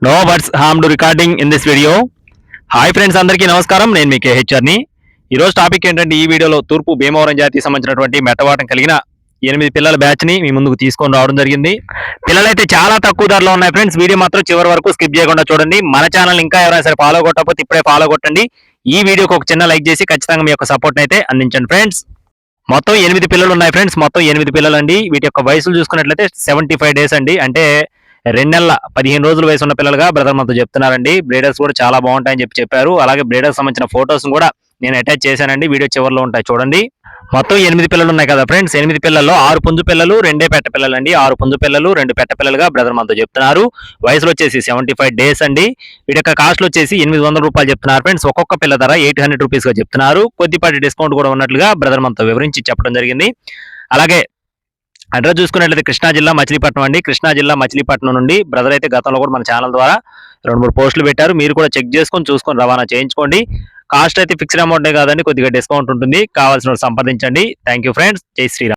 No words harm to recording in this video. Hi friends, అందరికీ నమస్కారం. నేను మీ కేహెచ్ఆర్ని. ఈరోజు టాపిక్ ఏంటంటే, ఈ వీడియోలో తూర్పు భీమవరం జాతికి సంబంధించినటువంటి మెట్టవాటం కలిగిన 8 పిల్లల బ్యాచ్ని మీ ముందుకు తీసుకొని రావడం జరిగింది. పిల్లలైతే చాలా తక్కువ ధరలో ఉన్నాయి ఫ్రెండ్స్. వీడియో మాత్రం చివరి వరకు స్కిప్ చేయకుండా చూడండి. మన ఛానల్ ఇంకా ఎవరైనా సరే ఫాలో కొట్టకపోతే ఇప్పుడే ఫాలో కొట్టండి. ఈ వీడియోకి ఒక చిన్న లైక్ చేసి ఖచ్చితంగా మీ యొక్క సపోర్ట్ అయితే అందించండి ఫ్రెండ్స్. మొత్తం 8 పిల్లలు ఉన్నాయి ఫ్రెండ్స్. మొత్తం 8 పిల్లలు అండి. వీటి యొక్క వయసులు చూసుకున్నట్లయితే 75 డేస్ అండి. అంటే 2 నెలల 15 రోజుల వయసు ఉన్న పిల్లలుగా బ్రదర్ మనతో చెప్తున్నారండి. బ్రీడర్స్ కూడా చాలా బాగుంటాయని చెప్పారు. అలాగే బ్రీడర్స్ సంబంధించిన ఫొటోస్ కూడా నేను అటాచ్ చేశానండి. వీడియో చివరిలో ఉంటాయి చూడండి. మొత్తం 8 పిల్లలు ఉన్నాయి కదా ఫ్రెండ్స్. 8 పిల్లల్లో 6 పుంజు పిల్లలు, 2 పెట్ట పిల్లలు అండి. 6 పుంజు పిల్లలు, 2 పెట్ట పిల్లలుగా బ్రదర్ మనతో చెప్తున్నారు. వయసులో వచ్చేసి 75 డేస్ అండి. వీటి యొక్క కాస్ట్లు వచ్చేసి 800 రూపాయలు చెప్తున్నారు ఫ్రెండ్స్. ఒక్కొక్క పిల్ల ధర 800 రూపీస్ గా చెప్తున్నారు. కొద్దిపాటి డిస్కౌంట్ కూడా ఉన్నట్లుగా బ్రదర్ మనతో వివరించి చెప్పడం జరిగింది. అలాగే అడ్రస్ చూసుకున్నట్లయితే కృష్ణా జిల్లా మచిలీపట్నం అండి. కృష్ణా జిల్లా మచిలీపట్నం నుండి బ్రదర్ అయితే గతంలో కూడా మన ఛానల్ ద్వారా 2-3 పోస్టులు పెట్టారు. మీరు కూడా చెక్ చేసుకొని చూసుకొని రవాణా చేయించుకోండి. కాస్ట్ అయితే ఫిక్స్డ్ అమౌంటే కాదండి, కొద్దిగా డిస్కౌంట్ ఉంటుంది. కావాల్సిన సంప్రదించండి. Thank you friends. జై శ్రీరామ్.